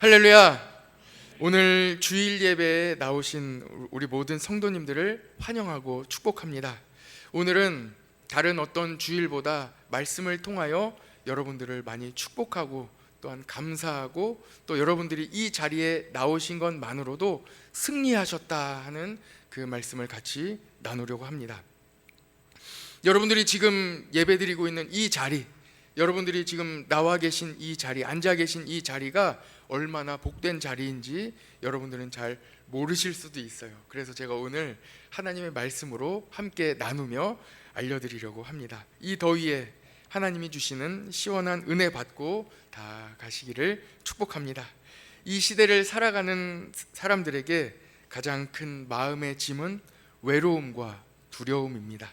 할렐루야. 오늘 주일 예배에 나오신 우리 모든 성도님들을 환영하고 축복합니다. 오늘은 다른 어떤 주일보다 말씀을 통하여 여러분들을 많이 축복하고 또한 감사하고 또 여러분들이 이 자리에 나오신 것만으로도 승리하셨다 하는 그 말씀을 같이 나누려고 합니다. 여러분들이 지금 예배드리고 있는 이 자리, 여러분들이 지금 나와 계신 이 자리, 앉아 계신 이 자리가 얼마나 복된 자리인지 여러분들은 잘 모르실 수도 있어요. 그래서 제가 오늘 하나님의 말씀으로 함께 나누며 알려드리려고 합니다. 이 더위에 하나님이 주시는 시원한 은혜 받고 다 가시기를 축복합니다. 이 시대를 살아가는 사람들에게 가장 큰 마음의 짐은 외로움과 두려움입니다.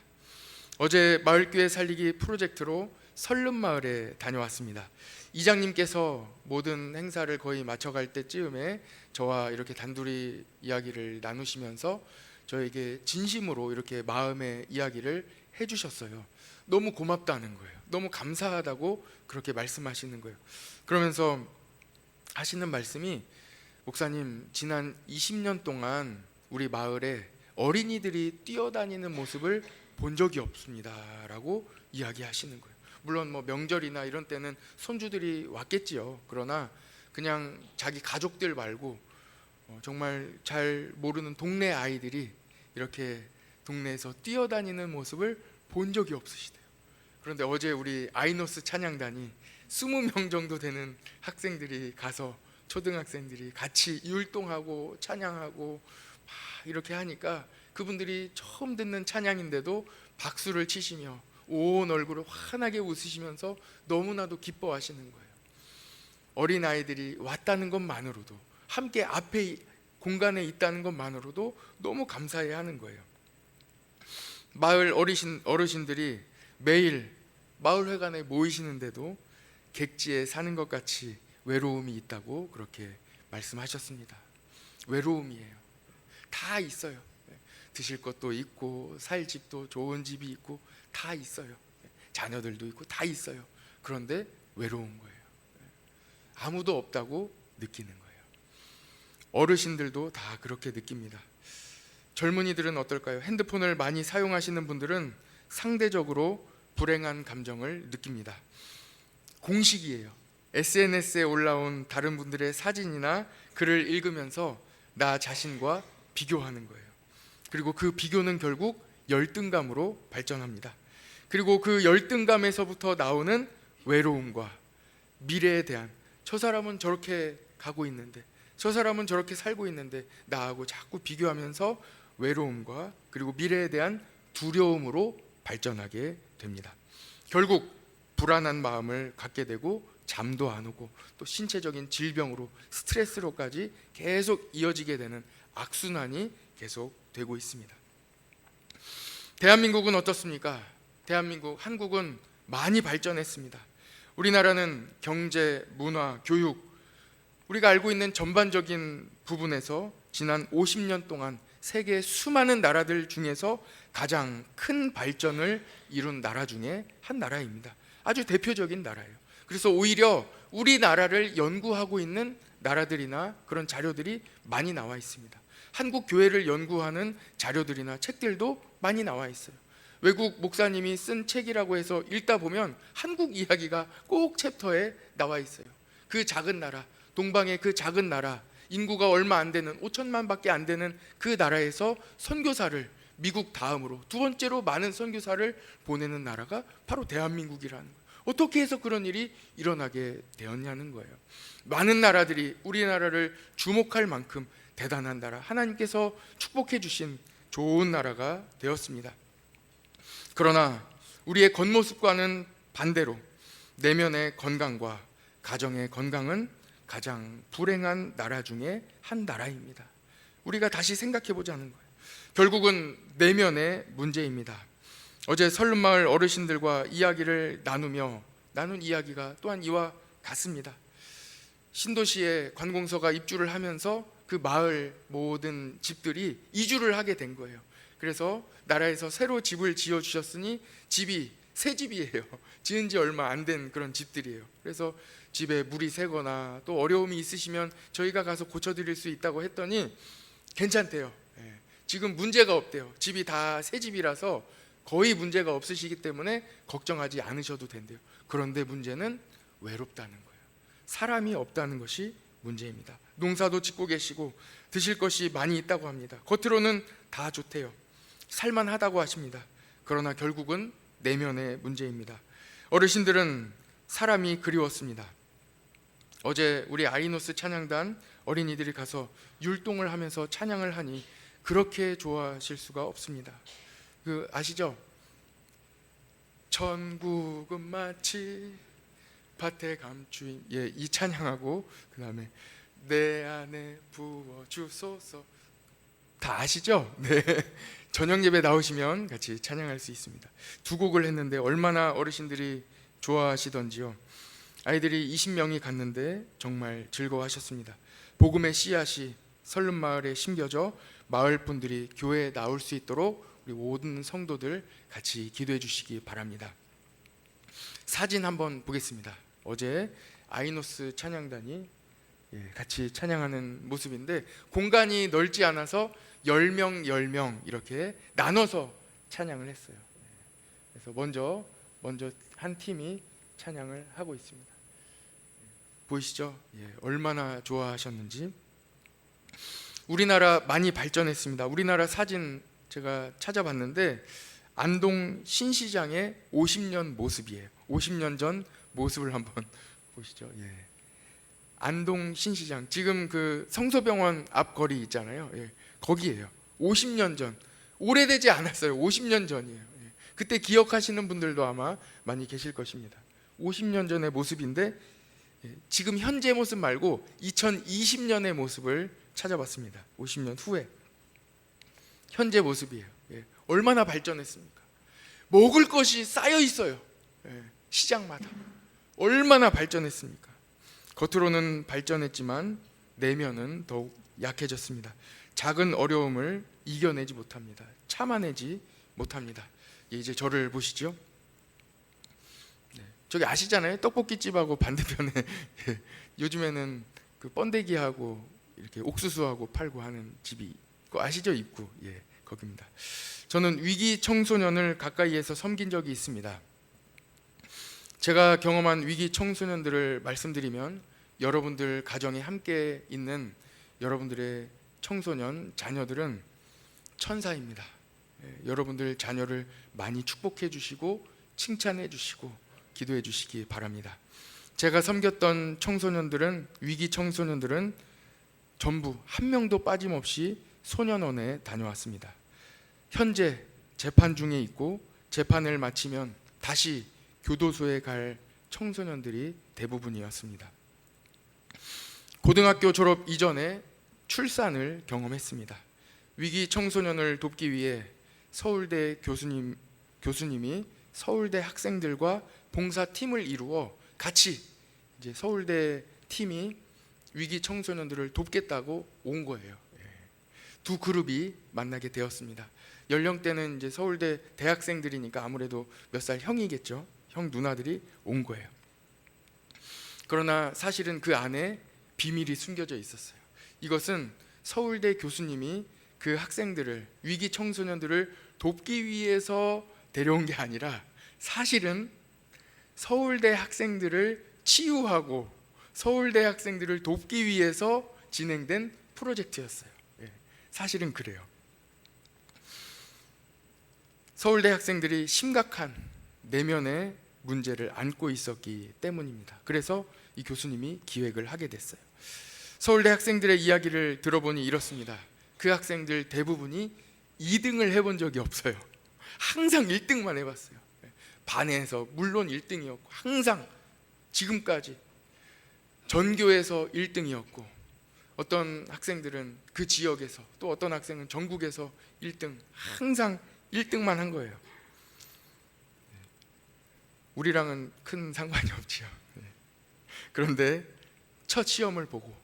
어제 마을교회 살리기 프로젝트로 설름마을에 다녀왔습니다. 이장님께서 모든 행사를 거의 마쳐갈 때쯤에 저와 이렇게 단둘이 이야기를 나누시면서 저에게 진심으로 이렇게 마음의 이야기를 해주셨어요. 너무 고맙다는 거예요. 너무 감사하다고 그렇게 말씀하시는 거예요. 그러면서 하시는 말씀이, 목사님, 지난 20년 동안 우리 마을에 어린이들이 뛰어다니는 모습을 본 적이 없습니다 라고 이야기하시는 거예요. 물론 뭐 명절이나 이런 때는 손주들이 왔겠지요. 그러나 그냥 자기 가족들 말고 정말 잘 모르는 동네 아이들이 이렇게 동네에서 뛰어다니는 모습을 본 적이 없으시대요. 그런데 어제 우리 아이노스 찬양단이 20명 정도 되는 학생들이 가서, 초등학생들이 같이 율동하고 찬양하고 막 이렇게 하니까 그분들이 처음 듣는 찬양인데도 박수를 치시며 온 얼굴을 환하게 웃으시면서 너무나도 기뻐하시는 거예요. 어린아이들이 왔다는 것만으로도, 함께 앞에 공간에 있다는 것만으로도 너무 감사해 하는 거예요. 마을 어르신들이 매일 마을회관에 모이시는데도 객지에 사는 것 같이 외로움이 있다고 그렇게 말씀하셨습니다. 외로움이에요. 다 있어요. 드실 것도 있고 살 집도 좋은 집이 있고 다 있어요. 자녀들도 있고 다 있어요. 그런데 외로운 거예요. 아무도 없다고 느끼는 거예요. 어르신들도 다 그렇게 느낍니다. 젊은이들은 어떨까요? 핸드폰을 많이 사용하시는 분들은 상대적으로 불행한 감정을 느낍니다. 공식이에요. SNS에 올라온 다른 분들의 사진이나 글을 읽으면서 나 자신과 비교하는 거예요. 그리고 그 비교는 결국 열등감으로 발전합니다. 그리고 그 열등감에서부터 나오는 외로움과 미래에 대한, 저 사람은 저렇게 가고 있는데, 저 사람은 저렇게 살고 있는데 나하고 자꾸 비교하면서 외로움과 그리고 미래에 대한 두려움으로 발전하게 됩니다. 결국 불안한 마음을 갖게 되고 잠도 안 오고 또 신체적인 질병으로, 스트레스로까지 계속 이어지게 되는 악순환이 계속 되고 있습니다. 대한민국은 어떻습니까? 한국은 많이 발전했습니다. 우리나라는 경제, 문화, 교육, 우리가 알고 있는 전반적인 부분에서 지난 50년 동안 세계 수많은 나라들 중에서 가장 큰 발전을 이룬 나라 중에 한 나라입니다. 아주 대표적인 나라예요. 그래서 오히려 우리나라를 연구하고 있는 나라들이나 그런 자료들이 많이 나와 있습니다. 한국 교회를 연구하는 자료들이나 책들도 많이 나와 있어요. 외국 목사님이 쓴 책이라고 해서 읽다 보면 한국 이야기가 꼭 챕터에 나와 있어요. 그 작은 나라, 동방의 그 작은 나라, 인구가 얼마 안 되는 5천만 밖에 안 되는 그 나라에서 선교사를, 미국 다음으로 두 번째로 많은 선교사를 보내는 나라가 바로 대한민국이라는 거예요. 어떻게 해서 그런 일이 일어나게 되었냐는 거예요. 많은 나라들이 우리나라를 주목할 만큼 대단한 나라, 하나님께서 축복해 주신 좋은 나라가 되었습니다. 그러나 우리의 겉모습과는 반대로 내면의 건강과 가정의 건강은 가장 불행한 나라 중에 한 나라입니다. 우리가 다시 생각해 보자는 거예요. 결국은 내면의 문제입니다. 어제 설름마을 어르신들과 이야기를 나눈 이야기가 또한 이와 같습니다. 신도시에 관공서가 입주를 하면서 그 마을 모든 집들이 이주를 하게 된 거예요. 그래서 나라에서 새로 집을 지어 주셨으니 집이 새 집이에요. 지은 지 얼마 안 된 그런 집들이에요. 그래서 집에 물이 새거나 또 어려움이 있으시면 저희가 가서 고쳐드릴 수 있다고 했더니 괜찮대요. 예. 지금 문제가 없대요. 집이 다 새 집이라서 거의 문제가 없으시기 때문에 걱정하지 않으셔도 된대요. 그런데 문제는 외롭다는 거예요. 사람이 없다는 것이 문제입니다. 농사도 짓고 계시고 드실 것이 많이 있다고 합니다. 겉으로는 다 좋대요. 살만하다고 하십니다. 그러나 결국은 내면의 문제입니다. 어르신들은 사람이 그리웠습니다. 어제 우리 아이노스 찬양단 어린이들이 가서 율동을 하면서 찬양을 하니 그렇게 좋아하실 수가 없습니다. 그 아시죠? 천국은 마치 밭에 감추인, 이 찬양하고 그 다음에 내 안에 부어주소서, 다 아시죠? 네. 저녁 예배 나오시면 같이 찬양할 수 있습니다. 두 곡을 했는데 얼마나 어르신들이 좋아하시던지요. 아이들이 20명이 갔는데 정말 즐거워하셨습니다. 복음의 씨앗이 설름마을에 심겨져 마을 분들이 교회에 나올 수 있도록 우리 모든 성도들 같이 기도해 주시기 바랍니다. 사진 한번 보겠습니다. 어제 아이노스 찬양단이 같이 찬양하는 모습인데 공간이 넓지 않아서 10명 10명 이렇게 나눠서 찬양을 했어요. 그래서 먼저 한 팀이 찬양을 하고 있습니다. 보이시죠? 얼마나 좋아하셨는지. 우리나라 많이 발전했습니다. 우리나라 사진 제가 찾아봤는데 안동 신시장의 50년 모습이에요. 50년 전 모습을 한번 보시죠. 안동 신시장, 지금 그 성서병원 앞 거리 있잖아요. 거기에요. 50년 전, 오래되지 않았어요. 50년 전이에요. 그때 기억하시는 분들도 아마 많이 계실 것입니다. 50년 전의 모습인데 지금 현재 모습 말고 2020년의 모습을 찾아봤습니다. 50년 후에 현재 모습이에요. 얼마나 발전했습니까? 먹을 것이 쌓여 있어요. 시장마다 얼마나 발전했습니까? 겉으로는 발전했지만 내면은 더욱 약해졌습니다. 작은 어려움을 이겨내지 못합니다. 참아내지 못합니다. 이제 저를 보시죠. 저기 아시잖아요. 떡볶이집하고 반대편에 요즘에는 그 번데기하고 이렇게 옥수수하고 팔고 하는 집이 있고, 아시죠? 입구. 거기입니다. 저는 위기 청소년을 가까이에서 섬긴 적이 있습니다. 제가 경험한 위기 청소년들을 말씀드리면 여러분들 가정에 함께 있는 여러분들의 청소년 자녀들은 천사입니다. 여러분들 자녀를 많이 축복해 주시고 칭찬해 주시고 기도해 주시기 바랍니다. 제가 섬겼던 청소년들은, 위기 청소년들은 전부 한 명도 빠짐없이 소년원에 다녀왔습니다. 현재 재판 중에 있고 재판을 마치면 다시 교도소에 갈 청소년들이 대부분이었습니다. 고등학교 졸업 이전에 출산을 경험했습니다. 위기 청소년을 돕기 위해 서울대 교수님이 서울대 학생들과 봉사팀을 이루어 같이 이제 서울대 팀이 위기 청소년들을 돕겠다고 온 거예요. 두 그룹이 만나게 되었습니다. 연령대는 이제 서울대 대학생들이니까 아무래도 몇 살 형이겠죠. 형 누나들이 온 거예요. 그러나 사실은 그 안에 비밀이 숨겨져 있었어요. 이것은 서울대 교수님이 그 학생들을, 위기 청소년들을 돕기 위해서 데려온 게 아니라 사실은 서울대 학생들을 치유하고 서울대 학생들을 돕기 위해서 진행된 프로젝트였어요. 사실은 그래요. 서울대 학생들이 심각한 내면의 문제를 안고 있었기 때문입니다. 그래서 이 교수님이 기획을 하게 됐어요. 서울대 학생들의 이야기를 들어보니 이렇습니다. 그 학생들 대부분이 2등을 해본 적이 없어요. 항상 1등만 해봤어요. 반에서 물론 1등이었고 항상 지금까지 전교에서 1등이었고, 어떤 학생들은 그 지역에서, 또 어떤 학생은 전국에서 1등, 항상 1등만 한 거예요. 우리랑은 큰 상관이 없지요. 그런데 첫 시험을 보고,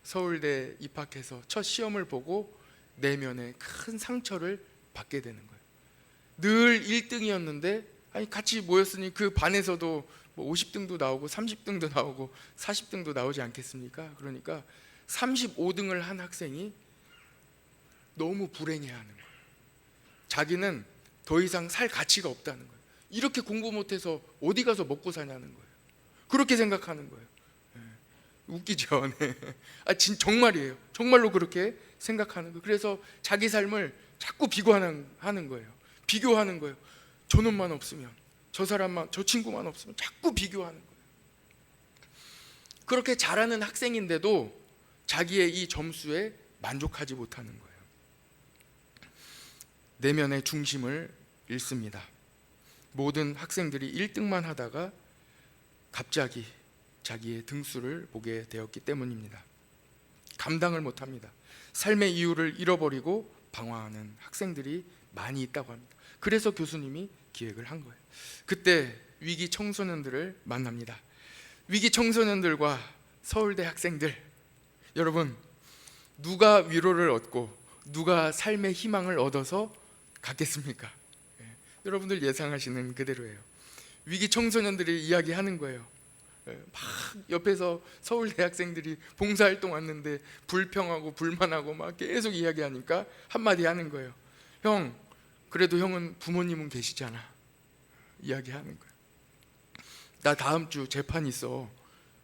서울대 입학해서 첫 시험을 보고 내면에 큰 상처를 받게 되는 거예요. 늘 1등이었는데 아니 같이 모였으니 그 반에서도 뭐 50등도 나오고 30등도 나오고 40등도 나오지 않겠습니까? 그러니까 35등을 한 학생이 너무 불행해하는 거예요. 자기는 더 이상 살 가치가 없다는 거예요. 이렇게 공부 못해서 어디 가서 먹고 사냐는 거예요. 그렇게 생각하는 거예요. 웃기죠? 네. 정말이에요. 정말로 그렇게 생각하는 거예요. 그래서 자기 삶을 자꾸 비교하는 거예요. 비교하는 거예요. 저놈만 없으면, 저 사람만, 저 친구만 없으면 자꾸 비교하는 거예요. 그렇게 잘하는 학생인데도 자기의 이 점수에 만족하지 못하는 거예요. 내면의 중심을 잃습니다. 모든 학생들이 1등만 하다가 갑자기 자기의 등수를 보게 되었기 때문입니다. 감당을 못합니다. 삶의 이유를 잃어버리고 방황하는 학생들이 많이 있다고 합니다. 그래서 교수님이 기획을 한 거예요. 그때 위기 청소년들을 만납니다. 위기 청소년들과 서울대 학생들, 여러분 누가 위로를 얻고 누가 삶의 희망을 얻어서 갔겠습니까? 여러분들 예상하시는 그대로예요. 위기 청소년들이 이야기하는 거예요. 막 옆에서 서울대 학생들이 봉사활동 왔는데 불평하고 불만하고 막 계속 이야기하니까 한마디 하는 거예요. 형, 그래도 형은 부모님은 계시잖아. 이야기하는 거예요. 나 다음 주 재판 있어.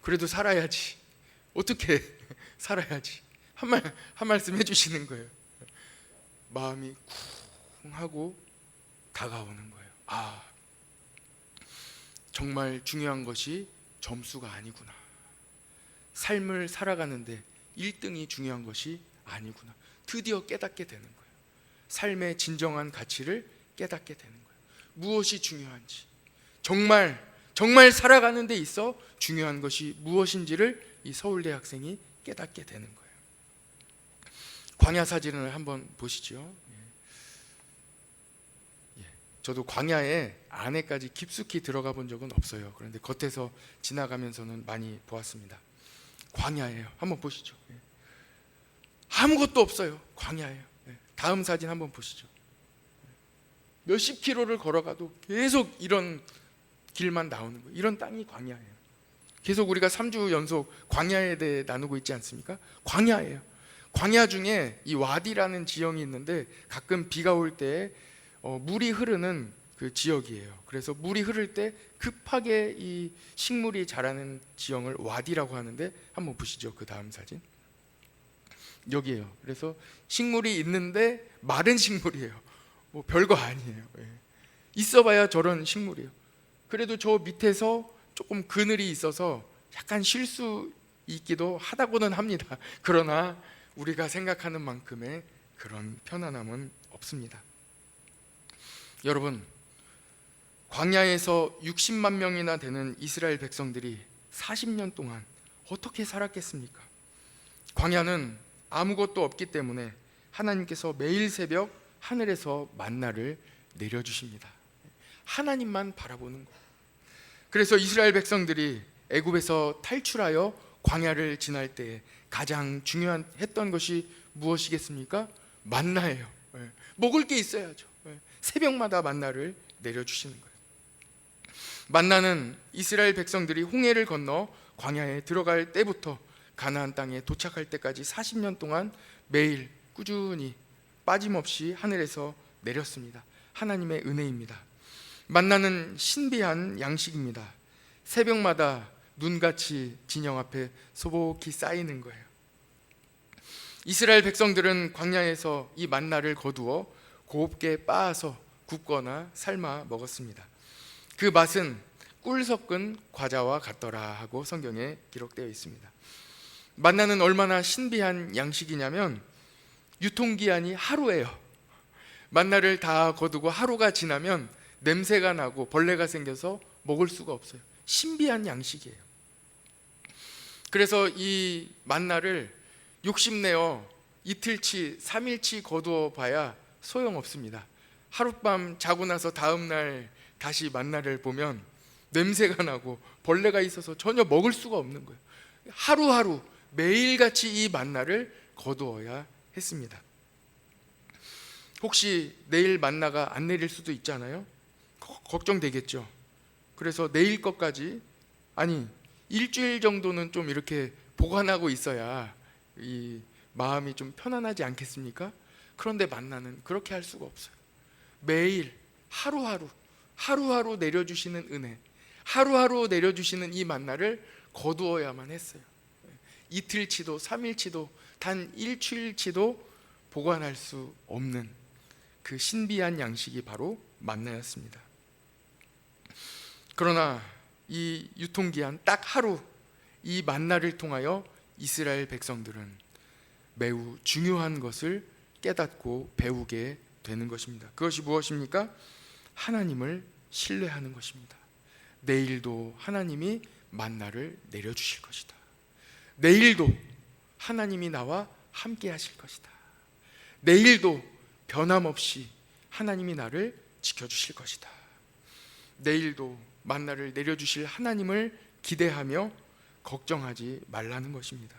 그래도 살아야지. 어떻게 살아야지. 한 말씀 해주시는 거예요. 마음이 쿵 하고 다가오는 거예요. 아, 정말 중요한 것이 점수가 아니구나. 삶을 살아가는데 1등이 중요한 것이 아니구나. 드디어 깨닫게 되는 거예요. 삶의 진정한 가치를 깨닫게 되는 거예요. 무엇이 중요한지, 정말 살아가는 데 있어 중요한 것이 무엇인지를 이 서울대 학생이 깨닫게 되는 거예요. 광야 사진을 한번 보시죠. 저도 광야에 안에까지 깊숙이 들어가 본 적은 없어요. 그런데 겉에서 지나가면서는 많이 보았습니다. 광야예요. 한번 보시죠. 아무것도 없어요. 광야예요. 다음 사진 한번 보시죠. 몇십 킬로를 걸어가도 계속 이런 길만 나오는 거예요. 이런 땅이 광야예요. 계속 우리가 3주 연속 광야에 대해 나누고 있지 않습니까? 광야예요. 광야 중에 이 와디라는 지형이 있는데 가끔 비가 올 때 물이 흐르는 그 지역이에요. 그래서 물이 흐를 때 급하게 이 식물이 자라는 지형을 와디라고 하는데 한번 보시죠. 그 다음 사진. 여기에요. 그래서 식물이 있는데 마른 식물이에요. 뭐 별거 아니에요. 있어봐야 저런 식물이에요. 그래도 저 밑에서 조금 그늘이 있어서 약간 쉴 수 있기도 하다고는 합니다. 그러나 우리가 생각하는 만큼의 그런 편안함은 없습니다. 여러분, 광야에서 60만 명이나 되는 이스라엘 백성들이 40년 동안 어떻게 살았겠습니까? 광야는 아무것도 없기 때문에 하나님께서 매일 새벽 하늘에서 만나를 내려주십니다. 하나님만 바라보는 거예요. 그래서 이스라엘 백성들이 애굽에서 탈출하여 광야를 지날 때 가장 중요했던 것이 무엇이겠습니까? 만나예요. 먹을 게 있어야죠. 새벽마다 만나를 내려주시는 거예요. 만나는 이스라엘 백성들이 홍해를 건너 광야에 들어갈 때부터 가나안 땅에 도착할 때까지 40년 동안 매일 꾸준히 빠짐없이 하늘에서 내렸습니다. 하나님의 은혜입니다. 만나는 신비한 양식입니다. 새벽마다 눈같이 진영 앞에 소복히 쌓이는 거예요. 이스라엘 백성들은 광야에서 이 만나를 거두어 곱게 빻아서 굽거나 삶아 먹었습니다. 그 맛은 꿀 섞은 과자와 같더라 하고 성경에 기록되어 있습니다. 만나는 얼마나 신비한 양식이냐면 유통기한이 하루예요. 만나를 다 거두고 하루가 지나면 냄새가 나고 벌레가 생겨서 먹을 수가 없어요. 신비한 양식이에요. 그래서 이 만나를 욕심내어 이틀치, 3일치 거두어 봐야 소용없습니다. 하룻밤 자고 나서 다음날 다시 만나를 보면 냄새가 나고 벌레가 있어서 전혀 먹을 수가 없는 거예요. 하루하루 매일같이 이 만나를 거두어야 했습니다. 혹시 내일 만나가 안 내릴 수도 있잖아요. 걱정되겠죠. 그래서 내일 것까지, 아니 일주일 정도는 좀 이렇게 보관하고 있어야 이 마음이 좀 편안하지 않겠습니까? 그런데 만나는 그렇게 할 수가 없어요. 매일 하루하루 내려주시는 은혜, 하루하루 내려주시는 이 만나를 거두어야만 했어요. 이틀치도 3일치도 단 일주일치도 보관할 수 없는 그 신비한 양식이 바로 만나였습니다. 그러나 이 유통기한 딱 하루, 이 만나를 통하여 이스라엘 백성들은 매우 중요한 것을 깨닫고 배우게 되는 것입니다. 그것이 무엇입니까? 하나님을 신뢰하는 것입니다. 내일도 하나님이 만나를 내려주실 것이다. 내일도 하나님이 나와 함께 하실 것이다. 내일도 변함없이 하나님이 나를 지켜주실 것이다. 내일도 만나를 내려주실 하나님을 기대하며 걱정하지 말라는 것입니다.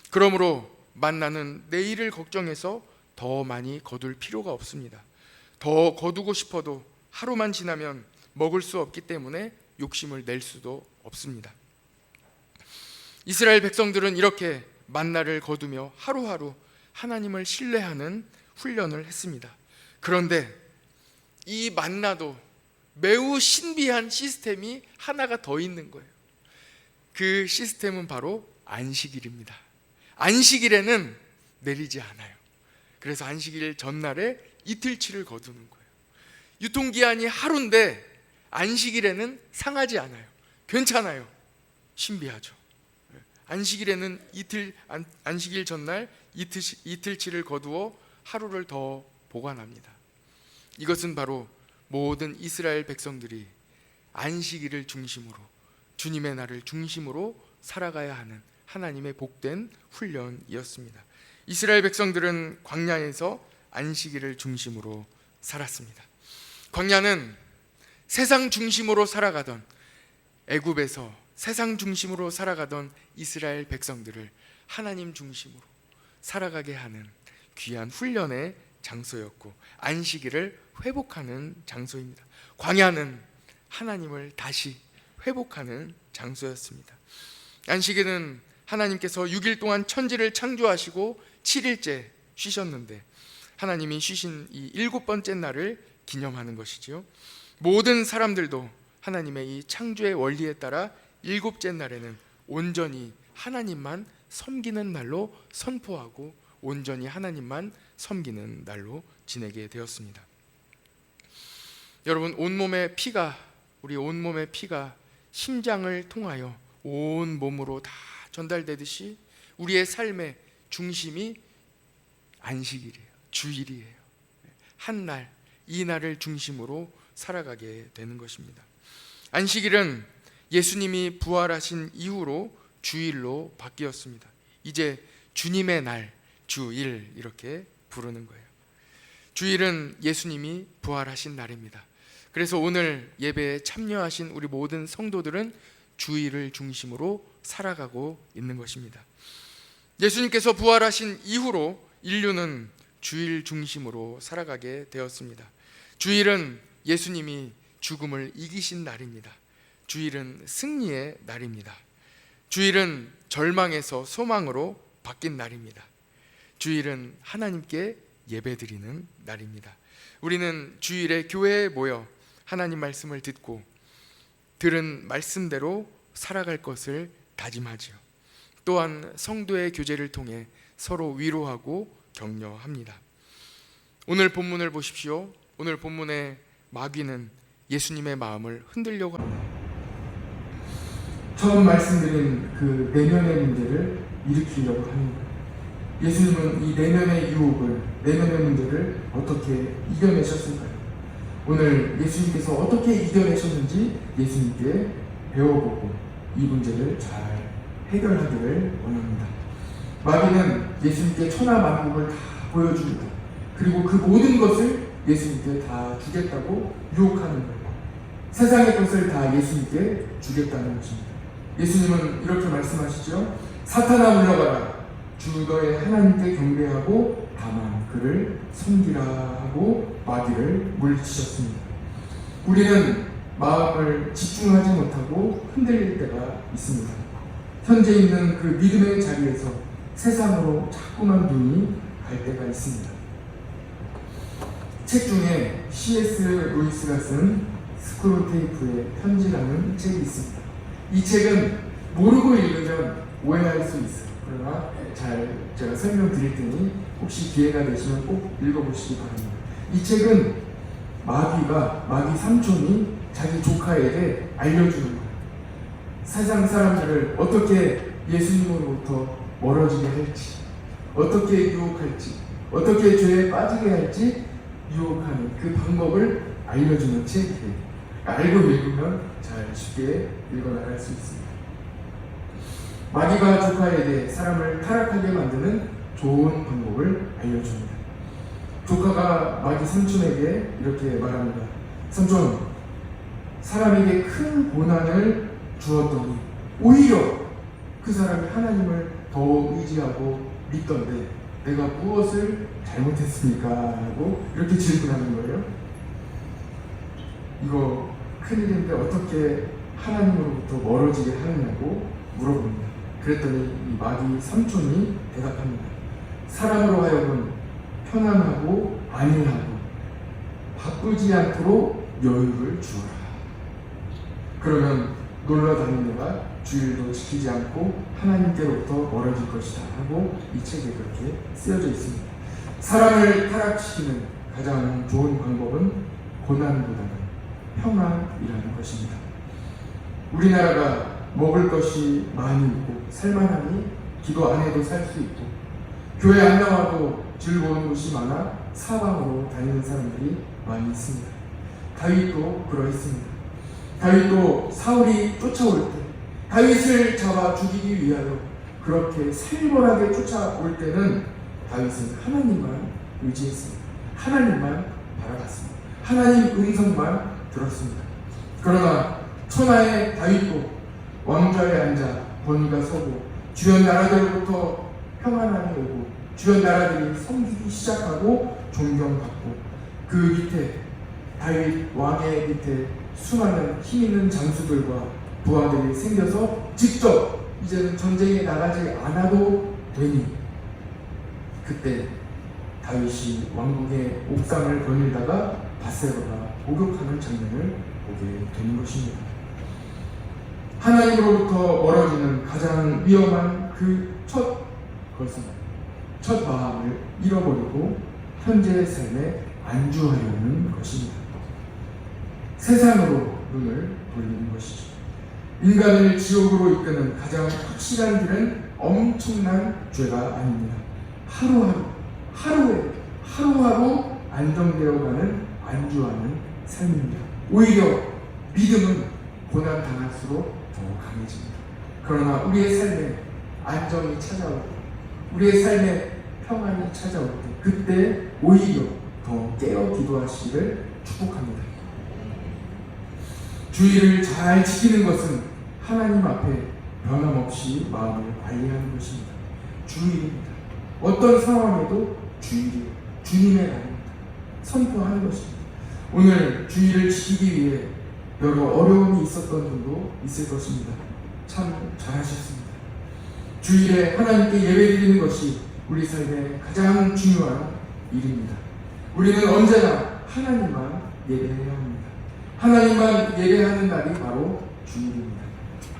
그러므로 만나는 내일을 걱정해서 더 많이 거둘 필요가 없습니다. 더 거두고 싶어도 하루만 지나면 먹을 수 없기 때문에 욕심을 낼 수도 없습니다. 이스라엘 백성들은 이렇게 만나를 거두며 하루하루 하나님을 신뢰하는 훈련을 했습니다. 그런데 이 만나도 매우 신비한 시스템이 하나가 더 있는 거예요. 그 시스템은 바로 안식일입니다. 안식일에는 내리지 않아요. 그래서 안식일 전날에 이틀치를 거두는 거예요. 유통기한이 하루인데 안식일에는 상하지 않아요. 괜찮아요. 신비하죠. 안식일에는 안식일 전날 이틀치를 거두어 하루를 더 보관합니다. 이것은 바로 모든 이스라엘 백성들이 안식일을 중심으로, 주님의 날을 중심으로 살아가야 하는 하나님의 복된 훈련이었습니다. 이스라엘 백성들은 광야에서 안식일을 중심으로 살았습니다. 광야는 세상 중심으로 살아가던, 애굽에서 세상 중심으로 살아가던 이스라엘 백성들을 하나님 중심으로 살아가게 하는 귀한 훈련의 장소였고, 안식일을 회복하는 장소입니다. 광야는 하나님을 다시 회복하는 장소였습니다. 안식일은 하나님께서 6일 동안 천지를 창조하시고 7일째 쉬셨는데, 하나님이 쉬신 이 7번째 날을 기념하는 것이지요. 모든 사람들도 하나님의 이 창조의 원리에 따라 7째 날에는 온전히 하나님만 섬기는 날로 선포하고 온전히 하나님만 섬기는 날로 지내게 되었습니다. 여러분, 우리 온몸의 피가 심장을 통하여 온 몸으로 다 전달되듯이 우리의 삶의 중심이 안식일이에요. 주일이에요. 한 날, 이 날을 중심으로 살아가게 되는 것입니다. 안식일은 예수님이 부활하신 이후로 주일로 바뀌었습니다. 이제 주님의 날, 주일 이렇게 부르는 거예요. 주일은 예수님이 부활하신 날입니다. 그래서 오늘 예배에 참여하신 우리 모든 성도들은 주일을 중심으로 살아가고 있는 것입니다. 예수님께서 부활하신 이후로 인류는 주일 중심으로 살아가게 되었습니다. 주일은 예수님이 죽음을 이기신 날입니다. 주일은 승리의 날입니다. 주일은 절망에서 소망으로 바뀐 날입니다. 주일은 하나님께 예배드리는 날입니다. 우리는 주일에 교회에 모여 하나님 말씀을 듣고 들은 말씀대로 살아갈 것을 다짐하지요. 또한 성도의 교제를 통해 서로 위로하고 격려합니다. 오늘 본문을 보십시오. 오늘 본문의 마귀는 예수님의 마음을 흔들려고 합니다. 처음 말씀드린 그 내면의 문제를 일으키려고 합니다. 예수님은 이 내면의 유혹을, 내면의 문제를 어떻게 이겨내셨을까요? 오늘 예수님께서 어떻게 이겨내셨는지 예수님께 배워보고 이 문제를 잘 해결하기를 원합니다. 마귀는 예수님께 천하 만국을 다 보여줍니다. 그리고 그 모든 것을 예수님께 다 주겠다고 유혹하는 거예요. 세상의 것을 다 예수님께 주겠다는 것입니다. 예수님은 이렇게 말씀하시죠. 사탄아 물러가라. 주 너의 하나님께 경배하고 다만 그를 섬기라 하고 마귀를 물리치셨습니다. 우리는 마음을 집중하지 못하고 흔들릴 때가 있습니다. 현재 있는 그 믿음의 자리에서 세상으로 자꾸만 눈이 갈 때가 있습니다. 책 중에 C.S. 루이스가 쓴 스크롤테이프의 편지라는 책이 있습니다. 이 책은 모르고 읽으면 오해할 수 있어요. 그러나 제가 설명드릴 테니 혹시 기회가 되시면 꼭 읽어보시기 바랍니다. 이 책은 마귀 삼촌이 자기 조카에게 알려주는 거예요. 세상 사람들을 어떻게 예수님으로부터 멀어지게 할지, 어떻게 유혹할지, 어떻게 죄에 빠지게 할지 유혹하는 그 방법을 알려주는 책이에요. 알고 읽으면 잘 쉽게 읽어나갈 수 있습니다. 마귀가 조카에게 사람을 타락하게 만드는 좋은 방법을 알려줍니다. 조카가 마귀 삼촌에게 이렇게 말합니다. 삼촌, 사람에게 큰 고난을 주었더니 오히려 그 사람이 하나님을 더 의지하고 믿던데 내가 무엇을 잘못했습니까? 하고 이렇게 질문하는 거예요. 이거 큰일인데 어떻게 하나님으로부터 멀어지게 하느냐고 물어봅니다. 그랬더니 이 마귀 삼촌이 대답합니다. 사람으로 하여금 편안하고 안일하고 바쁘지 않도록 여유를 주어라. 그러면 놀러 다니는 내가 주일도 지키지 않고 하나님께로부터 멀어질 것이다 하고 이 책에 그렇게 쓰여져 있습니다. 사람을 타락시키는 가장 좋은 방법은 고난보다는 평안이라는 것입니다. 우리나라가 먹을 것이 많이 있고 살만하니 기도 안 해도 살 수 있고 교회 안 나와도 즐거운 곳이 많아 사방으로 다니는 사람들이 많이 있습니다. 다윗도 그러했습니다. 다윗도 사울이 쫓아올 때 다윗을 잡아 죽이기 위하여 그렇게 살벌하게 쫓아올 때는 다윗은 하나님만 의지했습니다. 하나님만 바라봤습니다. 하나님 음성만 들었습니다. 그러나 천하의 다윗도 왕좌에 앉아 권위가 서고 주변 나라들로부터 평안함이 오고 주변 나라들이 섬기기 시작하고 존경받고 그 밑에 다윗 왕의 밑에 수많은 힘 있는 장수들과 부하들이 생겨서 직접 이제는 전쟁에 나가지 않아도 되니 그때 다윗이 왕궁의 옥상을 거닐다가 바세바가 목욕하는 장면을 보게 되는 것입니다. 하나님으로부터 멀어지는 가장 위험한 그 첫 마음을 잃어버리고 현재의 삶에 안주하려는 것입니다. 세상으로 눈을 돌리는 것이죠. 인간을 지옥으로 이끄는 가장 확실한 길은 엄청난 죄가 아닙니다. 하루하루 안정되어가는 안주하는 삶입니다. 오히려 믿음은 고난 당할수록 더 강해집니다. 그러나 우리의 삶에 안정이 찾아올 때, 우리의 삶에 평안이 찾아올 때, 그때 오히려 더 깨어 기도하시기를 축복합니다. 주의를 잘 지키는 것은 하나님 앞에 변함없이 마음을 관리하는 것입니다. 주일입니다. 어떤 상황에도 주일이 주님의 날입니다. 선포하는 것입니다. 오늘 주일을 지키기 위해 여러 어려움이 있었던 분도 있을 것입니다. 참 잘하셨습니다. 주일에 하나님께 예배드리는 것이 우리 삶의 가장 중요한 일입니다. 우리는 언제나 하나님만 예배해야 합니다. 하나님만 예배하는 날이 바로 주일입니다.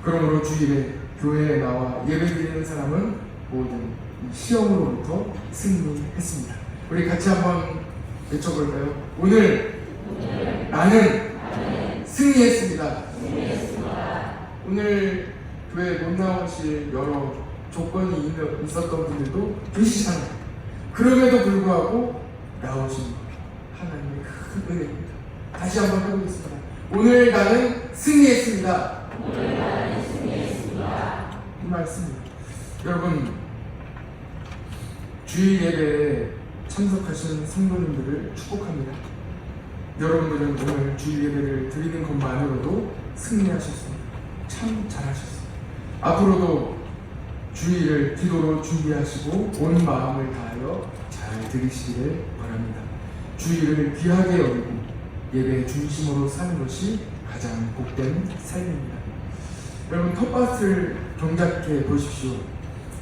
그러므로 주일에 교회에 나와 예배드리는 사람은 모든 시험으로부터 승리했습니다. 우리 같이 한번 외쳐볼까요? 오늘 나는 승리했습니다. 오늘 교회 못 나오실 여러 조건이 있었던 분들도 계시잖아요. 그럼에도 불구하고 나오신 것 하나님의 큰 은혜입니다. 다시 한번 해보겠습니다. 오늘 나는 승리했습니다. 이 말씀입니다. 여러분, 주일 예배에 참석하신 성도님들을 축복합니다. 여러분들은 오늘 주일 예배를 드리는 것만으로도 승리하셨습니다. 참 잘하셨습니다. 앞으로도 주일을 기도로 준비하시고 온 마음을 다하여 잘 드리시기를 바랍니다. 주일을 귀하게 여기고 예배 중심으로 사는 것이 가장 복된 삶입니다. 여러분, 텃밭을 경작해 보십시오.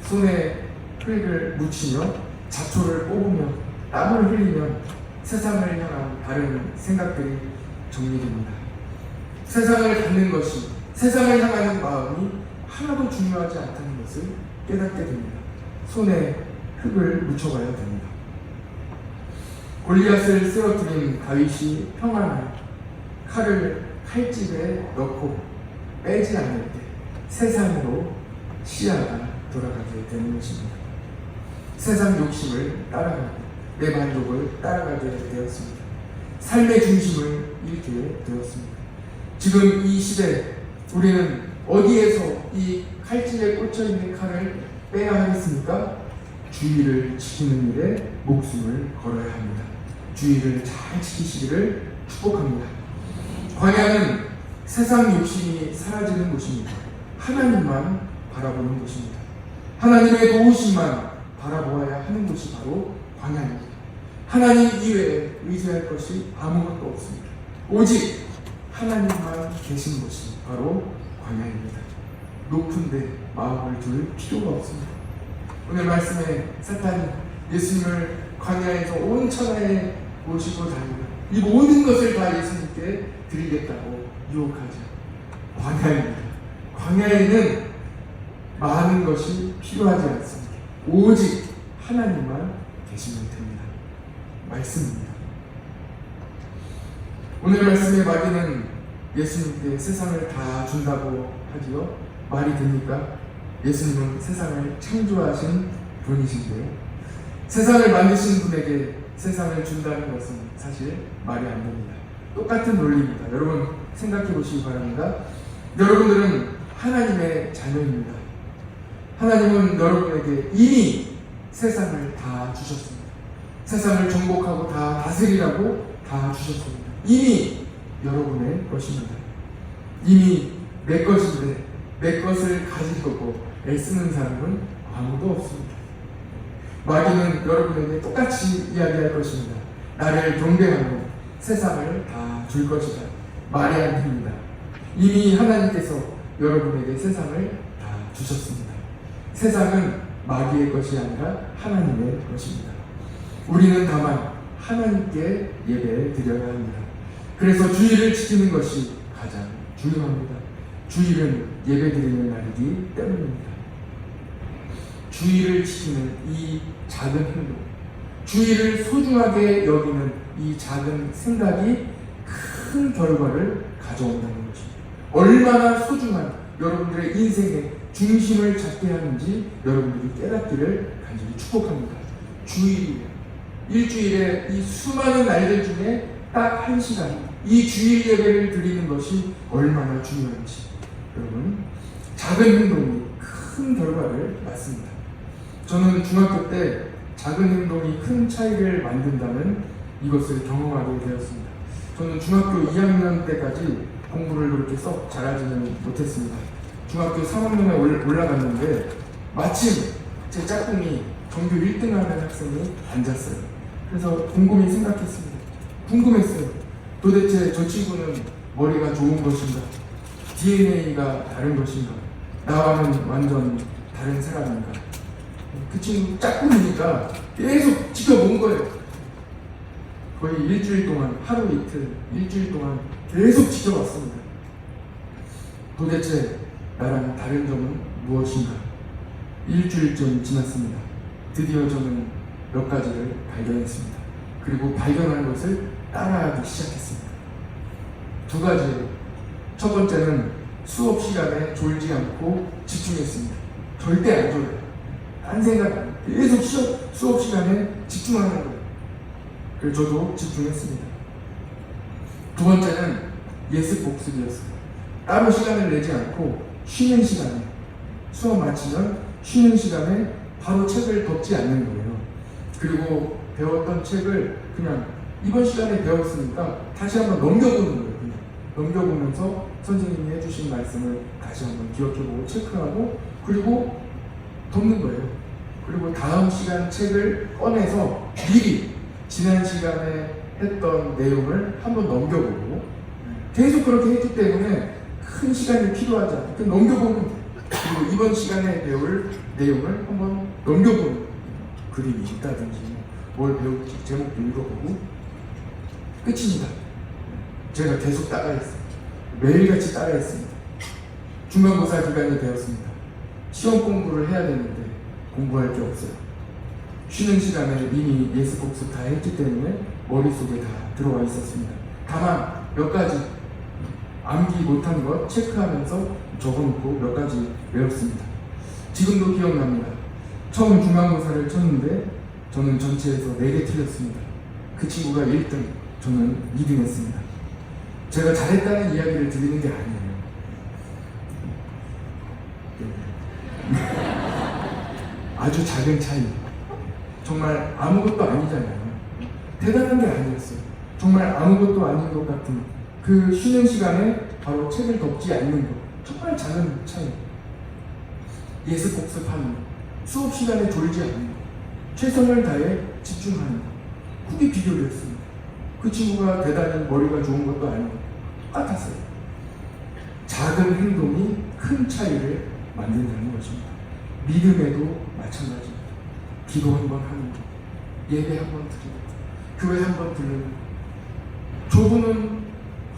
손에 흙을 묻히며 잡초를 뽑으며 땀을 흘리면 세상을 향한 다른 생각들이 정리됩니다. 세상을 갖는 것이, 세상을 향하는 마음이 하나도 중요하지 않다는 것을 깨닫게 됩니다. 손에 흙을 묻혀봐야 됩니다. 골리앗을 쓰러뜨린 다윗이 평안하여 칼을 칼집에 넣고 빼지 않을 때 세상으로 시야가 돌아가게 되는 것입니다. 세상 욕심을 따라가고 내 만족을 따라가게 되었습니다. 삶의 중심을 잃게 되었습니다. 지금 이 시대 우리는 어디에서 이 칼집에 꽂혀있는 칼을 빼야 하겠습니까? 주의를 지키는 일에 목숨을 걸어야 합니다. 주의를 잘 지키시기를 축복합니다. 광야는 세상 욕심이 사라지는 곳입니다. 하나님만 바라보는 곳입니다. 하나님의 도우심만 바라보아야 하는 곳이 바로 광야입니다. 하나님 이외에 의지할 것이 아무것도 없습니다. 오직 하나님만 계신 곳이 바로 광야입니다. 높은데 마음을 둘 필요가 없습니다. 오늘 말씀에 사탄이 예수님을 광야에서 온 천하에 모시고 다니고 이 모든 것을 다 예수님께 드리겠다고 유혹하죠. 광야입니다. 광야에는 많은 것이 필요하지 않습니다. 오직 하나님만 계시면 됩니다. 말씀입니다. 오늘 말씀의 마귀는 예수님께 세상을 다 준다고 하지요. 말이 됩니까? 예수님은 세상을 창조하신 분이신데요. 세상을 만드신 분에게 세상을 준다는 것은 사실 말이 안 됩니다. 똑같은 논리입니다. 여러분 생각해 보시기 바랍니다. 여러분들은 하나님의 자녀입니다. 하나님은 여러분에게 이미 세상을 다 주셨습니다. 세상을 정복하고 다 다스리라고 다 주셨습니다. 이미 여러분의 것입니다. 이미 내 것인데 내 것을 가지려고 애쓰는 사람은 아무도 없습니다. 마귀는 여러분에게 똑같이 이야기할 것입니다. 나를 경배하고 세상을 다 줄 것이다. 말이 안 됩니다. 이미 하나님께서 여러분에게 세상을 다 주셨습니다. 세상은 마귀의 것이 아니라 하나님의 것입니다. 우리는 다만 하나님께 예배 드려야 합니다. 그래서 주일을 지키는 것이 가장 중요합니다. 주일은 예배 드리는 날이기 때문입니다. 주일을 지키는 이 작은 행동, 주일을 소중하게 여기는 이 작은 생각이 큰 결과를 가져온다는 것입니다. 얼마나 소중한 여러분들의 인생의 중심을 잡게 하는지 여러분들이 깨닫기를 간절히 축복합니다. 주일이에요. 일주일에 이 수많은 날들 중에 딱 한 시간 이 주일 예배를 드리는 것이 얼마나 중요한지 여러분 작은 행동이 큰 결과를 낳습니다. 저는 중학교 때 작은 행동이 큰 차이를 만든다는 이것을 경험하게 되었습니다. 저는 중학교 2학년 때까지 공부를 그렇게 썩 잘하지는 못했습니다. 중학교 3학년에 올라갔는데 마침 제 짝꿍이 전교 1등하는 학생이 앉았어요. 그래서 곰곰이 생각했습니다. 궁금했어요. 도대체 저 친구는 머리가 좋은 것인가? DNA가 다른 것인가? 나와는 완전 다른 사람인가? 그 친구 짝꿍이니까 계속 지켜본 거예요. 거의 일주일 동안, 하루 이틀, 일주일 동안 계속 지켜봤습니다. 도대체 나랑 다른 점은 무엇인가? 일주일쯤 지났습니다. 드디어 저는 몇 가지를 발견했습니다. 그리고 발견한 것을 따라하기 시작했습니다. 두 가지예요. 첫 번째는 수업 시간에 졸지 않고 집중했습니다. 절대 안 졸아요. 딴 생각 안 해요. 계속 수업 시간에 집중하는 거예요. 그래서 저도 집중했습니다. 두 번째는 예습 복습이었어요. 따로 시간을 내지 않고 쉬는 시간에 수업 마치면 쉬는 시간에 바로 책을 덮지 않는 거예요. 그리고 배웠던 책을 그냥 이번 시간에 배웠으니까 다시 한번 넘겨보는 거예요. 그냥 넘겨보면서 선생님이 해주신 말씀을 다시 한번 기억해보고 체크하고 그리고 덮는 거예요. 그리고 다음 시간 책을 꺼내서 미리 지난 시간에 했던 내용을 한번 넘겨보고 계속 그렇게 했기 때문에 큰 시간이 필요하지 않고 넘겨보는, 그리고 이번 시간에 배울 내용을 한번 넘겨보는, 그림이 있다든지 뭘 배울지 제목도 읽어보고 끝입니다. 제가 계속 따라했어요. 매일같이 따라했습니다. 중간고사 기간이 되었습니다. 시험 공부를 해야 되는데 공부할 게 없어요. 쉬는 시간에 이미 예습 복습 다 했기 때문에 머릿속에 다 들어와 있었습니다. 다만 몇 가지 암기 못한 것 체크하면서 적어놓고 몇 가지 외웠습니다. 지금도 기억납니다. 처음 중간고사를 쳤는데 저는 전체에서 4개 틀렸습니다. 그 친구가 1등, 저는 2등 했습니다. 제가 잘했다는 이야기를 드리는 게 아니에요. 아주 작은 차이. 정말 아무것도 아니잖아요. 대단한 게 아니었어요. 정말 아무것도 아닌 것 같은 그 쉬는 시간에 바로 책을 덮지 않는 것. 정말 작은 차이. 예습 복습하는 것. 수업 시간에 졸지 않는 것. 최선을 다해 집중하는 것. 그게 비결이었습니다. 그 친구가 대단히 머리가 좋은 것도 아니고 똑같았어요. 작은 행동이 큰 차이를 만든다는 것입니다. 믿음에도 마찬가지입니다. 기도 한번 하는 것, 예배 한번 드리는 것, 교회 한번 듣는 것. 저분은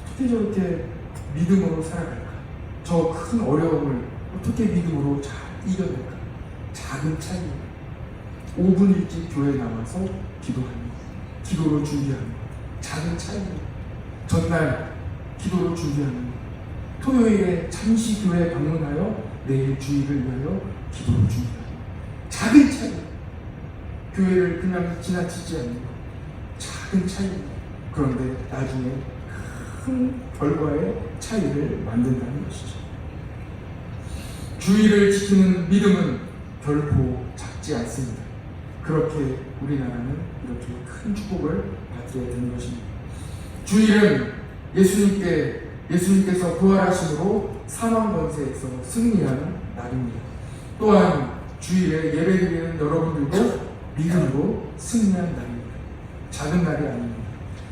어떻게 저렇게 믿음으로 살아갈까? 저 큰 어려움을 어떻게 믿음으로 잘 이겨낼까? 작은 차이입니다. 5분 일찍 교회에 나와서 기도하는 것, 기도로 준비하는 것, 작은 차이입니다. 전날 기도로 준비하는 것, 토요일에 잠시 교회에 방문하여 내일 주일을 위하여 기도로 준비하는 것, 작은 차이. 교회를 그냥 지나치지 않는 것, 작은 차이입니다. 그런데 나중에 큰 결과의 차이를 만든다는 것이죠. 주의를 지키는 믿음은 결코 작지 않습니다. 그렇게 우리나라는 이렇게 큰 축복을 받게 되는 것입니다. 주일은 예수님께서 부활하심으로 사망 권세에서 승리하는 날입니다. 또한 주일에 예배드리는 여러분들도 믿음으로 승리한 날입니다. 작은 날이 아닙니다.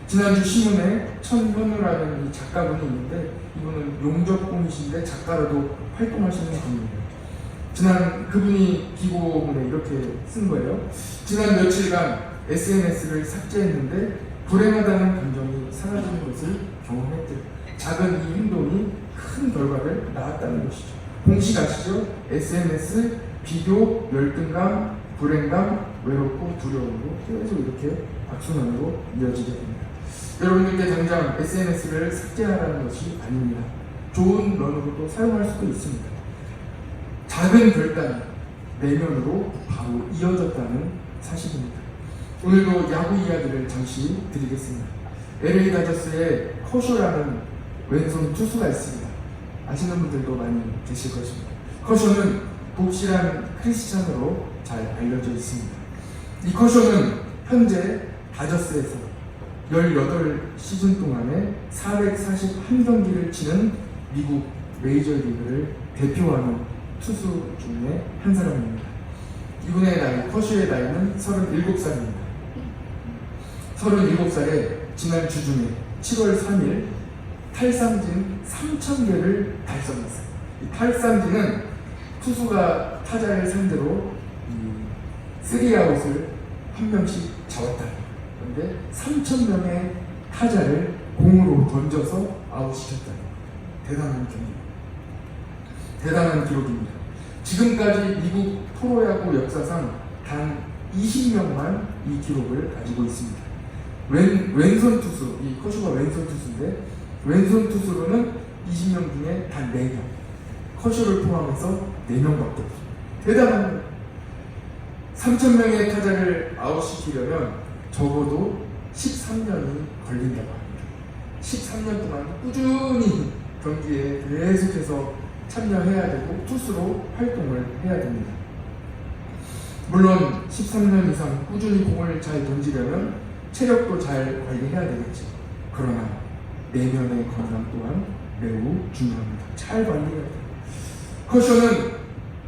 지난주 신문에 천현우라는 이 작가분이 있는데, 이분은 용접공이신데 작가로도 활동하시는 분입니다. 그분이 기고문에 이렇게 쓴 거예요. 지난 며칠간 SNS를 삭제했는데 불행하다는 감정이 사라지는 것을 경험했대요. 작은 이 행동이 큰 결과를 낳았다는 것이죠. 공식 아시죠? SNS, 비교, 열등감, 불행감, 외롭고 두려움으로 계속 이렇게 악순환으로 이어지게 됩니다. 여러분들께 당장 SNS를 삭제하라는 것이 아닙니다. 좋은 런으로도 사용할 수도 있습니다. 작은 결단이 내면으로 바로 이어졌다는 사실입니다. 오늘도 야구 이야기를 잠시 드리겠습니다. LA 다저스의 커쇼라는 왼손 투수가 있습니다. 아시는 분들도 많이 계실 것입니다. 커쇼는 독실한 크리스찬으로 잘 알려져 있습니다. 이 커쇼는 현재 다저스에서 18시즌 동안에 441경기를 치는 미국 메이저리그를 대표하는 투수 중에 한 사람입니다. 이분의 나이, 커쇼의 나이는 37살입니다. 37살에 지난 주중에 7월 3일 탈삼진 3,000개를 달성했어요. 이 탈삼진은 투수가 타자를 상대로 3아웃을 한 명씩 잡았다. 그런데 3,000명의 타자를 공으로 던져서 아웃시켰다. 대단한 경기. 대단한 기록입니다. 지금까지 미국 프로야구 역사상 단 20명만 이 기록을 가지고 있습니다. 왼손 투수, 이 커쇼가 왼손 투수인데, 왼손 투수로는 20명 중에 단 4명, 커쇼를 포함해서 4명밖에 없습니다. 대단한 거예요. 3,000명의 타자를 아웃시키려면 적어도 13년이 걸린다고 합니다. 13년 동안 꾸준히 경기에 계속해서 참여해야 되고 투수로 활동을 해야 됩니다. 물론 13년 이상 꾸준히 공을 잘 던지려면 체력도 잘 관리해야 되겠죠. 그러나 내면의 건강 또한 매우 중요합니다. 잘 관리해야 돼요. 커쇼는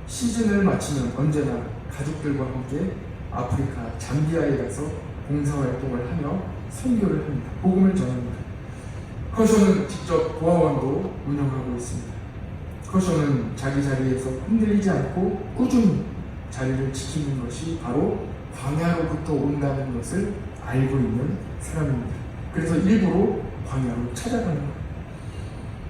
시즌을 마치면 언제나 가족들과 함께 아프리카 잠비아에 가서 봉사활동을 하며 선교를 합니다. 복음을 전합니다. 커쇼는 직접 고아원도 운영하고 있습니다. 커쇼는 자기 자리에서 흔들리지 않고 꾸준히 자리를 지키는 것이 바로 광야로부터 온다는 것을 알고 있는 사람입니다. 그래서 일부러 광야로 찾아가는 거예요.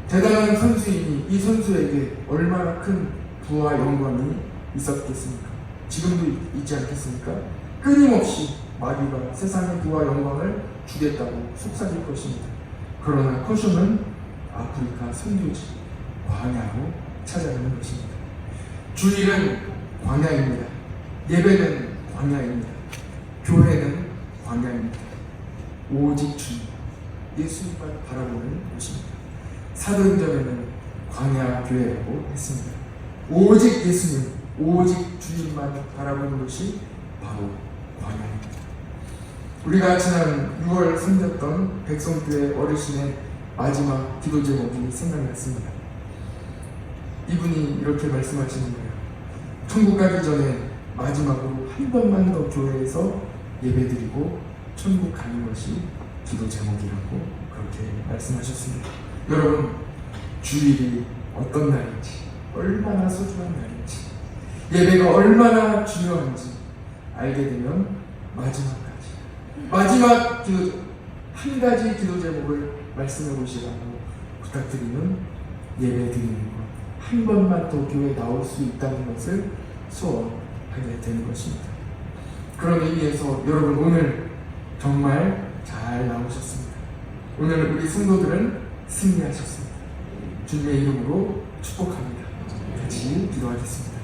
대단한 선수이니 이 선수에게 얼마나 큰 부와 영광이 있었겠습니까? 지금도 있지 않겠습니까? 끊임없이 마귀가 세상의 부와 영광을 주겠다고 속삭일 것입니다. 그러나 커쇼는 아프리카 선교지 광야로 찾아가는 것입니다. 주일은 광야입니다. 예배는 광야입니다. 교회는 광야입니다. 오직 주님, 예수님만 바라보는 곳입니다. 사도행전에는 광야 교회라고 했습니다. 오직 예수님, 오직 주님만 바라보는 것이 바로 광야입니다. 우리가 지난 6월 섬겼던 백성교회 어르신의 마지막 기도 제목이 생각났습니다. 이분이 이렇게 말씀하시는 거예요. 천국 가기 전에 마지막으로 한 번만 더 교회에서 예배드리고 천국 가는 것이 기도 제목이라고 그렇게 말씀하셨습니다. 여러분, 주일이 어떤 날인지, 얼마나 소중한 날인지, 예배가 얼마나 중요한지 알게 되면 마지막 기도, 한 가지 기도 제목을 말씀해 보시라고 부탁드리면 예배 드리는 것, 한 번만 더 교회에 나올 수 있다는 것을 소원하게 되는 것입니다. 그런 의미에서 여러분, 오늘 정말 잘 나오셨습니다. 오늘 우리 성도들은 승리하셨습니다. 주님의 이름으로 축복합니다. 같이 기도하겠습니다.